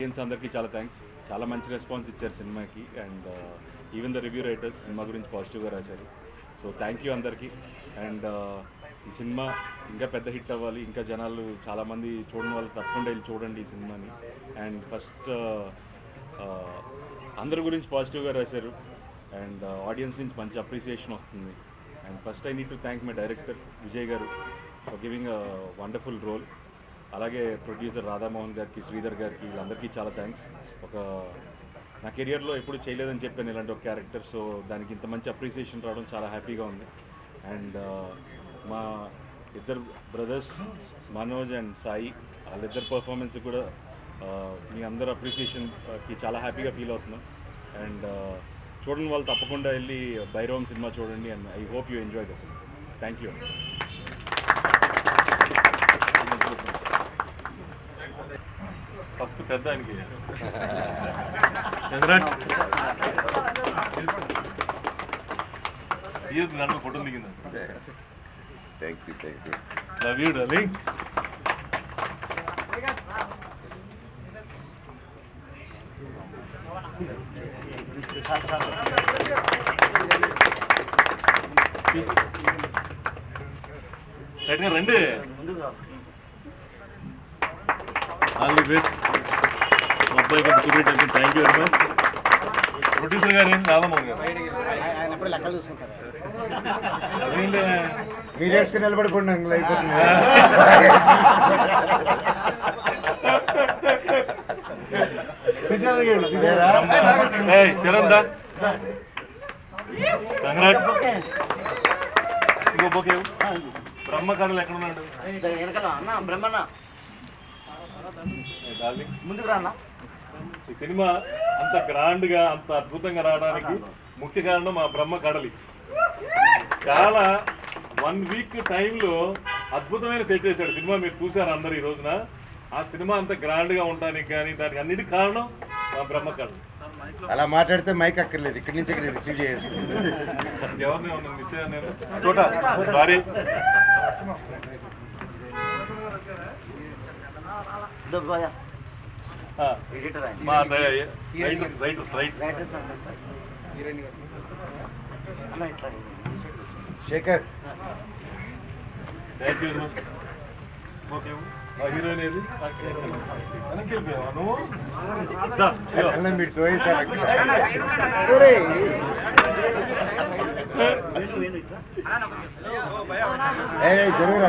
Audience అందరికీ చాలా thanks. చాలా మంచి రెస్పాన్స్ ఇచ్చారు సినిమాకి. And even the review writers cinema గురించి పాజిటివ్గా రాశారు. సో థ్యాంక్ యూ అందరికీ. అండ్ ఈ సినిమా ఇంకా పెద్ద హిట్ అవ్వాలి, ఇంకా జనాలు చాలామంది చూడని వాళ్ళు తప్పకుండా వెళ్ళి చూడండి ఈ సినిమాని. అండ్ ఫస్ట్ అందరి గురించి పాజిటివ్గా రాశారు అండ్ ఆడియన్స్ నుంచి మంచి అప్రిసియేషన్ వస్తుంది. And first I need to thank my director Vijay గారు for giving a wonderful role. అలాగే ప్రొడ్యూసర్ రాధామోహన్ గారికి, శ్రీధర్ గారికి, వీళ్ళందరికీ చాలా థ్యాంక్స్. నా కెరియర్లో ఎప్పుడు చేయలేదని చెప్పాను ఇలాంటి ఒక క్యారెక్టర్. సో దానికి ఇంత మంచి అప్రిసియేషన్ రావడం చాలా హ్యాపీగా ఉంది. అండ్ మా ఇద్దరు బ్రదర్స్ మనోజ్ అండ్ సాయి, వాళ్ళిద్దరు పర్ఫార్మెన్స్ కూడా మీ అందరు అప్రిసియేషన్కి చాలా హ్యాపీగా ఫీల్ అవుతున్నాం. అండ్ చూడండి వాళ్ళు తప్పకుండా వెళ్ళి భైరవం సినిమా చూడండి. And I hope you enjoy the film. Thank you. First పెద్ద ఆయనకి దాంట్లో ఫోటో దిగింది. Love you darling. రండి. All the best. అబ్బాయి కొంచెం చూపెట్టండి. Thank you very much. Producer గారు ఏంటి రాధామోహన్ గారు మీరు వేసుకుని నిలబడిపోండి అంకుల్, అయిపోతుంది. శరందా కంగ్రాట్స్. ఇంకో బోకే బ్రహ్మకారులు ఎక్కడ ఉన్నాడు? ముందుకు రా. ఈ సినిమా అంత గ్రాండ్గా, అంత అద్భుతంగా రావడానికి ముఖ్య కారణం మా బ్రహ్మ కడలి. చాలా 1 వీక్ టైంలో అద్భుతమైన సెట్ చేశాడు సినిమా. మీరు చూసారు అందరు ఈ రోజున. ఆ సినిమా అంత గ్రాండ్గా ఉండడానికి కానీ దానికి అన్నిటికీ కారణం మా బ్రహ్మ కడలి. అలా మాట్లాడితే మైక్ అక్కర్లేదు, ఇక్కడి నుంచి ఇక్కడ రిసీవ్ చేసి. ఎవరిని ఏమన్నా మిస్ అయ్యాను నేను? చోట sorry. Shekhar thank you. Okay heroine ఏది? మీరు తోయేసారు అక్కడ. జరుగు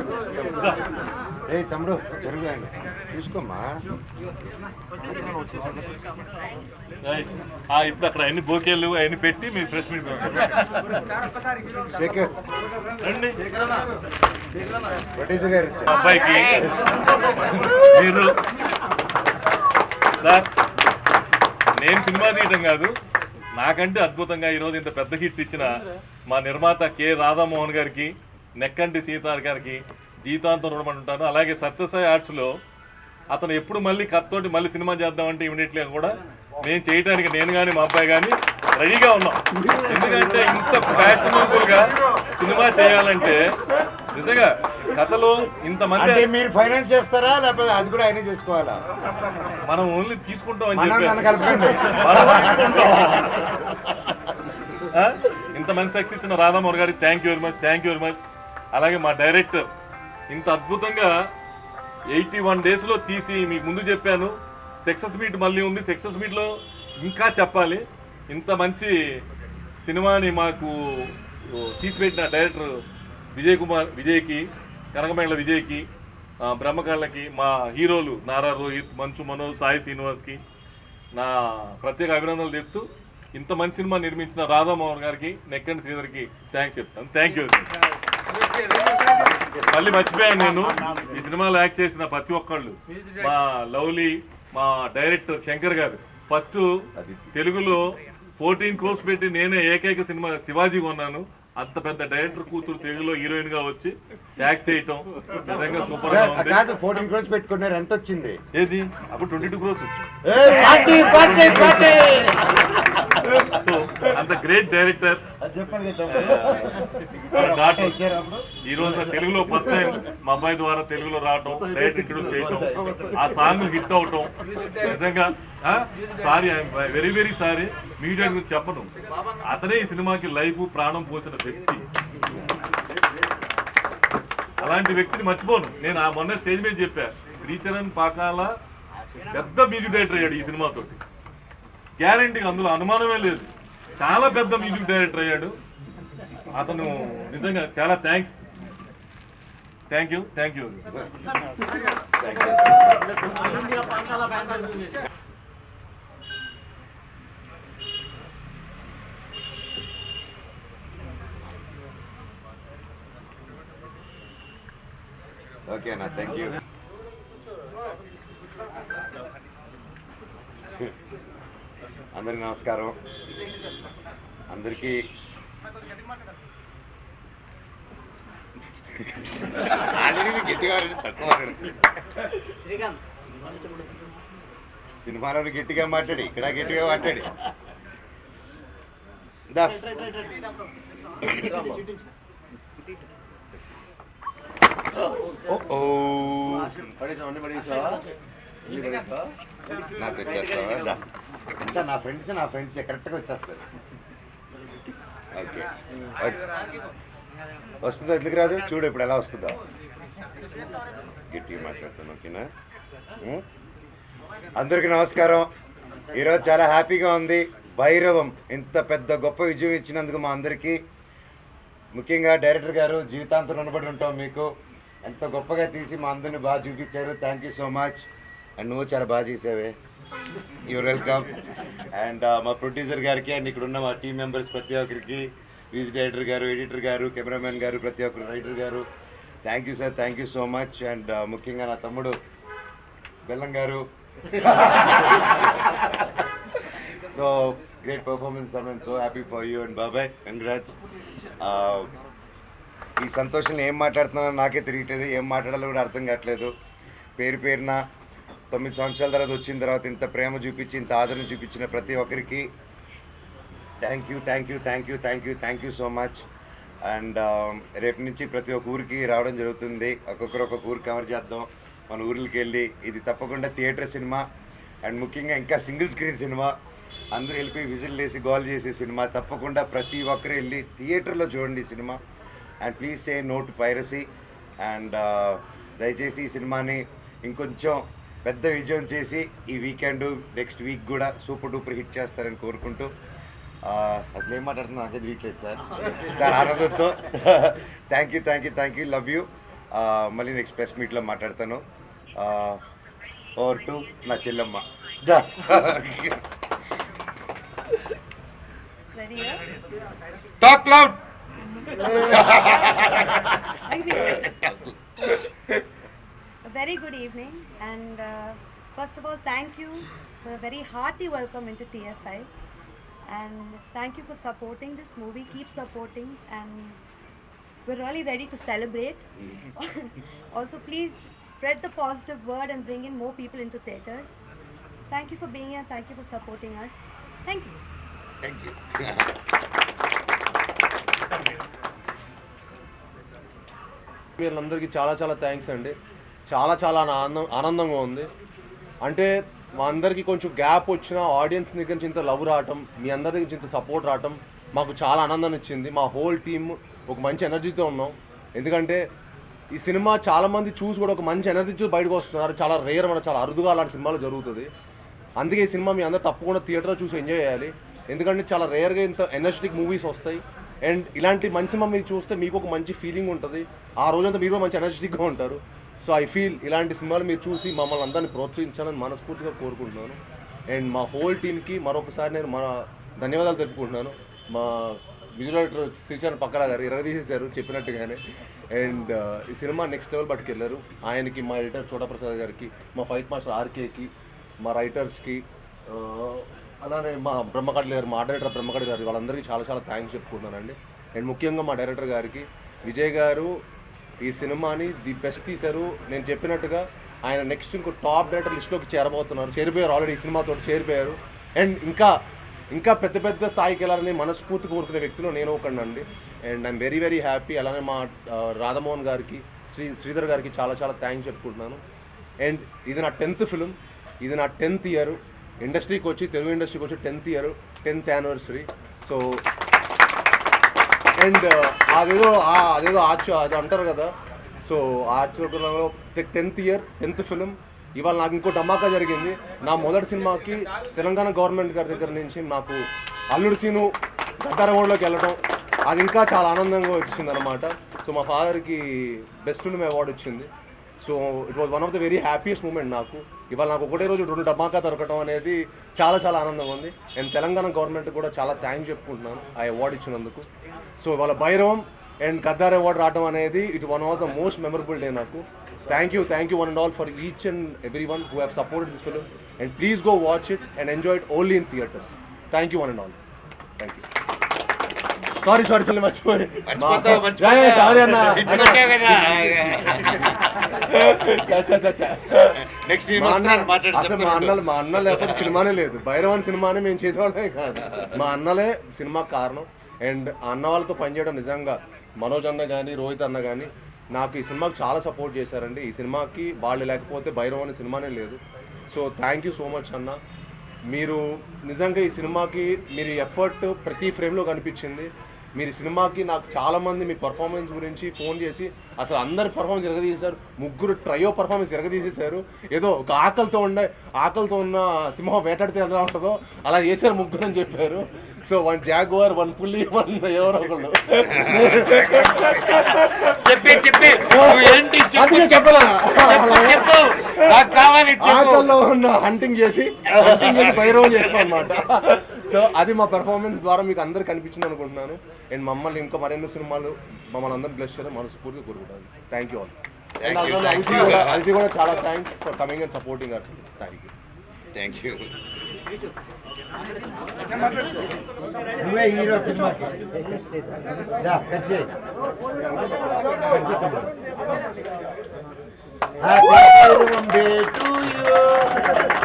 ఏ తమ్ముడు, జరుగు ఆయన చూసుకోమ్మా. ఇప్పుడు అక్కడ అన్ని బోకేళ్ళు అవన్నీ పెట్టి మీరు ఫ్రెష్ మీట్ శేఖర్ రండి. ప్రొడ్యూసర్ గారు వచ్చారు. అబ్బాయికి మీరు సార్, నేను సినిమా తీయటం కాదు, నాకంటే అద్భుతంగా ఈరోజు ఇంత పెద్ద హిట్ ఇచ్చిన మా నిర్మాత కె రాధామోహన్ గారికి, నెక్కంటి సీతార్ గారికి జీవితాంతం రుణపడి ఉంటాను. అలాగే సత్యసాయి ఆర్ట్స్లో అతను ఎప్పుడు మళ్ళీ కత్తోటి మళ్ళీ సినిమా చేద్దామంటే ఇమీడియట్గా కూడా నేను చేయడానికి నేను కానీ మా అబ్బాయి కానీ రెడీగా ఉన్నాం. ఎందుకంటే ఇంత ప్యాషనబుల్గా సినిమా చేయాలంటే నిజంగా కథలో ఇంతమంది. మీరు ఫైనాన్స్ చేస్తారా లేకపోతే అది కూడా ఆయనే చేసుకోవాలా? మనం ఓన్లీ తీసుకుంటాం అని చెప్పి ఇంతమంది సక్సెస్ ఇచ్చిన రాధామోహన్ గారికి thank you very much. Thank you very much. అలాగే మా డైరెక్టర్ ఇంత అద్భుతంగా 81 డేస్లో తీసి మీకు ముందు చెప్పాను. సక్సెస్ మీట్ మళ్ళీ ఉంది. సక్సెస్ మీట్లో ఇంకా చెప్పాలి. ఇంత మంచి సినిమాని మాకు తీసిపెట్టిన డైరెక్టర్ విజయ్కి, కనకమేళ విజయ్కి, బ్రహ్మకళ్ళకి, మా హీరోలు నారా రోహిత్, మంచు మనోజ్, సాయి శ్రీనివాస్కి నా ప్రత్యేక అభినందనలు చెప్తూ ఇంత మంచి సినిమా నిర్మించిన రాధామోహన్ గారికి, నెక్కంటి శ్రీధర్కి థ్యాంక్స్ చెప్తాను. Thank you. మళ్ళీ మర్చిపోయాను, నేను ఈ సినిమాలో యాక్ట్ చేసిన ప్రతి ఒక్కళ్ళు, మా లవ్లీ, మా డైరెక్టర్ శంకర్ గారు. ఫస్ట్ తెలుగులో 14 crores పెట్టి నేనే ఏకైక సినిమా శివాజీ కొన్నాను. అంత పెద్ద డైరెక్టర్ కూతురు తెలుగులో హీరోయిన్ గా వచ్చి యాక్ట్ చేయటం నిజంగా సూపర్ గా ఉంది. 14 crores పెట్టుకున్నారు, ఎంత వచ్చింది? ఏది అప్పుడు 22 crores వచ్చింది. సో అంత గ్రేట్ డైరెక్టర్ ఈ రోజు తెలుగులో ఫస్ట్ టైం మా అబ్బాయి ద్వారా తెలుగులో రావటం డైరెక్ట్ ఇంట్రొడ్యూస్ చేయటం ఆ సాంగ్ హిట్ అవటం నిజంగా sorry I'm very very sorry media గురించి చెప్పను. అతనే ఈ సినిమాకి లైఫ్ ప్రాణం పోసిన వ్యక్తి. అలాంటి వ్యక్తిని మర్చిపోను నేను. ఆ మొన్న స్టేజ్ మీద చెప్పా, శ్రీచరణ్ పాకాల పెద్ద మ్యూజిక్ డైరెక్టర్ అయ్యాడు ఈ సినిమాతో, గ్యారంటీగా, అందులో అనుమానమే లేదు. చాలా పెద్ద మ్యూజిక్ డైరెక్టర్ అయ్యాడు అతను. నిజంగా చాలా థ్యాంక్స్. Thank you. ఓకే అన్న, థ్యాంక్ యూ. అందరికి నమస్కారం. అందరికీ గట్టిగా తక్కువ సినిమాలో గట్టిగా మాట్లాడి, ఇక్కడ గట్టిగా మాట్లాడి. నాకు వచ్చేస్తావా? అంతా నా ఫ్రెండ్స్ కరెక్ట్గా వచ్చేస్తారు. ఓకే, వస్తుందా? ఎందుకు రాదు? చూడు ఇప్పుడు ఎలా వస్తుందో. గట్టిగా మాట్లాడతాను. ఓకేనా? అందరికీ నమస్కారం. ఈరోజు చాలా హ్యాపీగా ఉంది. భైరవం ఇంత పెద్ద గొప్ప విజయం ఇచ్చినందుకు మా అందరికీ, ముఖ్యంగా డైరెక్టర్ గారు జీవితాంతం రుణపడి ఉంటాం మీకు. ఎంత గొప్పగా తీసి మా అందరిని బాగా చూపించారు. Thank you so much. And నువ్వు చాలా బాగా చేసావే. You're welcome. అండ్ మా ప్రొడ్యూసర్ గారికి అండ్ ఇక్కడ ఉన్న మా టీం మెంబర్స్ ప్రతి ఒక్కరికి, మ్యూజిక్ డైరెక్టర్ గారు, ఎడిటర్ గారు, కెమెరామెన్ గారు, ప్రతి ఒక్కరు, రైటర్ గారు, thank you sir. Thank you so much. And ముఖ్యంగా నా తమ్ముడు బెల్లం గారు. So great performance. I'm so happy for you and బాబాయ్, కంగ్రాట్స్. ఈ సంతోషంలో ఏం మాట్లాడుతున్నానో నాకే తెలియట్లేదు, ఏం మాట్లాడాలో కూడా అర్థం కావట్లేదు. పేరున 9 సంవత్సరాల తర్వాత వచ్చిన తర్వాత ఇంత ప్రేమ చూపించి, ఇంత ఆదరణ చూపించిన ప్రతి ఒక్కరికి thank you so much. And రేపు నుంచి ప్రతి ఒక్క ఊరికి రావడం జరుగుతుంది. ఒక్కొక్కరు ఒక్కొక్క ఊరు కవర్ చేద్దాం. మన ఊర్లకి వెళ్ళి, ఇది తప్పకుండా థియేటర్ సినిమా అండ్ ముఖ్యంగా ఇంకా సింగిల్ స్క్రీన్ సినిమా. అందరూ వెళ్ళిపోయి విజిల్ వేసి గోల్ చేసే సినిమా. తప్పకుండా ప్రతి ఒక్కరు వెళ్ళి థియేటర్లో చూడండి ఈ సినిమా. And please say no to piracy. And దయచేసి ఈ సినిమాని ఇంకొంచెం పెద్ద విజయం చేసి ఈ వీకెండ్, నెక్స్ట్ వీక్ కూడా సూపర్ డూపర్ హిట్ చేస్తారని కోరుకుంటూ, అసలు ఏం మాట్లాడుతున్నా నాకే తెలియట్లేదు సార్, దాని ఆనందంతో థ్యాంక్ యూ లవ్ యూ. మళ్ళీ నెక్స్ట్ ప్రెస్ మీట్లో మాట్లాడతాను. ఓవర్ టు నా చెల్లమ్మ. Talk loud. A very good evening, and first of all, thank you for a very hearty welcome into TSI, and thank you for supporting this movie. Keep supporting, and we're really ready to celebrate. Also, please spread the positive word and bring in more people into theatres. Thank you for being here. Thank you for supporting us. Thank you. Thank you. వీళ్ళందరికీ చాలా thanks అండి. చాలా ఆనందంగా ఉంది. అంటే మా అందరికీ కొంచెం గ్యాప్ వచ్చిన ఆడియన్స్ దగ్గర నుంచి ఇంత లవ్ రావటం, మీ అందరి దగ్గర నుంచి ఇంత సపోర్ట్ రావటం మాకు చాలా ఆనందాన్ని ఇచ్చింది. మా హోల్ టీమ్ ఒక మంచి ఎనర్జీతో ఉన్నాం. ఎందుకంటే ఈ సినిమా చాలామంది చూసి కూడా ఒక మంచి ఎనర్జీ చూసి బయటకు వస్తున్నారు. చాలా రేర్, మన చాలా అరుదుగా అలాంటి సినిమాలు జరుగుతుంది. అందుకే ఈ సినిమా మీ అందరూ తప్పకుండా థియేటర్లో చూసి ఎంజాయ్ చేయాలి. ఎందుకంటే చాలా రేర్గా ఇంత ఎనర్జెటిక్ మూవీస్ వస్తాయి. అండ్ ఇలాంటి మంచి సినిమా మీరు చూస్తే మీకు ఒక మంచి ఫీలింగ్ ఉంటుంది. ఆ రోజంతా మీరు కూడా మంచి ఎనర్జెటిక్గా ఉంటారు. సో ఐ ఫీల్ ఇలాంటి సినిమాలు మీరు చూసి మమ్మల్ని అందరినీ ప్రోత్సహించాలని మనస్ఫూర్తిగా కోరుకుంటున్నాను. అండ్ మా హోల్ టీమ్కి మరొకసారి నేను మన ధన్యవాదాలు తెలుపుకుంటున్నాను. మా మ్యూజిక్ డైరెక్టర్ శ్రీచరణ్ పక్కల గారు ఇరగదీసేశారు చెప్పినట్టుగానే. అండ్ ఈ సినిమా నెక్స్ట్ లెవెల్ పట్టుకెళ్ళారు. ఆయనకి, మా ఎడిటర్ చోటప్రసాద్ గారికి, మా ఫైట్ మాస్టర్ ఆర్కేకి, మా రైటర్స్కి, అలానే మా బ్రహ్మకడ్లి గారు, మా డైరెక్టర్ బ్రహ్మకడ్లి గారు, వాళ్ళందరికీ చాలా థ్యాంక్స్ చెప్పుకుంటున్నానండి. అండ్ ముఖ్యంగా మా డైరెక్టర్ గారికి, విజయ్ గారు ఈ సినిమాని ది బెస్ట్ తీశారు. నేను చెప్పినట్టుగా ఆయన నెక్స్ట్ ఇంకో టాప్ డైరెక్టర్ లిస్ట్లోకి చేరిపోయారు. ఆల్రెడీ ఈ సినిమాతో చేరిపోయారు. అండ్ ఇంకా ఇంకా పెద్ద పెద్ద స్థాయికి వెళ్ళాలని మనస్ఫూర్తి కోరుకునే వ్యక్తిలో నేను ఒకనండి. And I'm very very happy. అలానే మా రాధామోహన్ గారికి, శ్రీధర్ గారికి చాలా చాలా థ్యాంక్స్ చెప్పుకుంటున్నాను. అండ్ ఇది నా 10th ఫిలిం, ఇది నా 10th ఇయర్ ఇండస్ట్రీకి వచ్చి, తెలుగు ఇండస్ట్రీకి వచ్చి 10th year, 10th anniversary. So and అదేదో అది అంటారు కదా, సో ఆచరణలో 10th ఇయర్ 10th ఫిలిం. ఇవాళ నాకు ఇంకో ధమాకా జరిగింది. నా మొదటి సినిమాకి తెలంగాణ గవర్నమెంట్ గారి దగ్గర నుంచి నాకు అల్లుడు సీను గద్దార్ అవార్డులోకి వెళ్ళడం, అది ఇంకా చాలా ఆనందంగా వచ్చింది అనమాట. సో మా ఫాదర్కి బెస్ట్ ఫిల్మ్ అవార్డు వచ్చింది. So it was one of the very happiest moment నాకు. ఇవాళ నాకు ఒకటే రోజు 2 ధమాకా దొరకడం అనేది చాలా చాలా ఆనందంగా ఉంది. అండ్ తెలంగాణ గవర్నమెంట్ కూడా చాలా థ్యాంక్స్ చెప్పుకుంటున్నాను ఆ అవార్డు ఇచ్చినందుకు. సో ఇవాళ భైరవం అండ్ గద్దార్ అవార్డు రావడం అనేది it one of the most memorable day నాకు. Thank you one and all for each and everyone who have supported this film, and please go watch it and enjoy it only in theaters. Thank you one and all. Thank you. Sorry మర్చిపోయి. Sorry అన్న. అసలు మా అన్న లేకపోతే సినిమానే లేదు. భైరవన్ సినిమానే మేము చేసేవాళ్ళమే కాదు, మా అన్నలే సినిమా కారణం. అండ్ అన్న వాళ్ళతో పనిచేయడం నిజంగా మనోజ్ అన్న కానీ, రోహిత్ అన్న కానీ నాకు ఈ సినిమాకి చాలా సపోర్ట్ చేశారండి. ఈ సినిమాకి వాళ్ళు లేకపోతే భైరవ్ అనే సినిమానే లేదు. So thank you so much అన్న. మీరు నిజంగా ఈ సినిమాకి మీరు ఎఫర్ట్ ప్రతి ఫ్రేమ్లో కనిపించింది. మీరు సినిమాకి నాకు చాలామంది మీ పర్ఫార్మెన్స్ గురించి ఫోన్ చేసి అసలు అందరి పర్ఫార్మెన్స్ ఎరగదీశారు. 3 ట్రయో పర్ఫార్మెన్స్ ఎరగదీసేశారు. ఏదో ఒక ఆకలితో ఉన్న సింహం వేటాడితే ఎలా ఉంటుందో అలా చేశారు 3 అని చెప్పారు. సో 1 జాగ్వార్, 1 పులి, 1 ఎవరో ఒకళ్ళు ఆకల్లో ఉన్న హంటింగ్ చేసి భైరవం చేసాం అనమాట. సో అది మా పెర్ఫార్మెన్స్ ద్వారా మీకు అందరు కనిపించింది అనుకుంటున్నాను. అండ్ మమ్మల్ని ఇంకా మరెన్నో సినిమాలు మమ్మల్ని అందరిని బ్లెస్ చేయడం మనస్ఫూర్తిగా కోరుకుంటాను. Thank you all. అది కూడా చాలా thanks for coming and supporting our. Thank you. నువ్వే హీరో సినిమాకి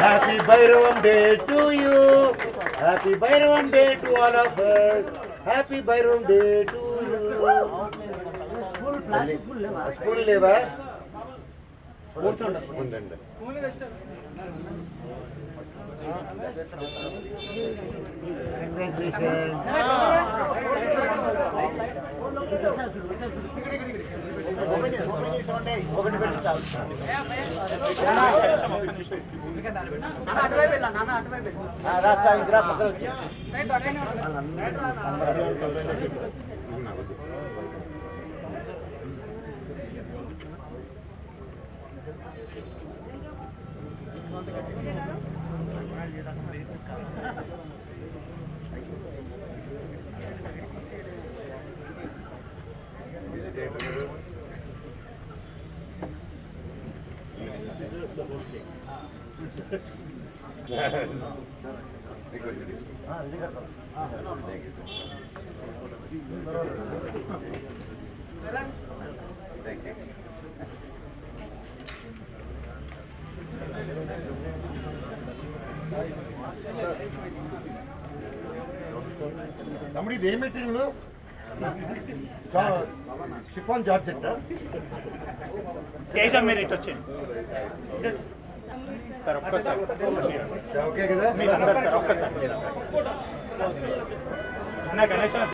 happy Bhairavam day to you, happy Bhairavam day to all of us, happy Bhairavam day to you. School లేవా? ఉందండి. తమ్ముడు ఇది ఏ మెటీరియల్? Chiffon georgette. కేశం మీరు ఇటు వచ్చేయండి సార్, ఒక్కసారి ఓకే కదా? సార్ ఒక్కసారి గణేష్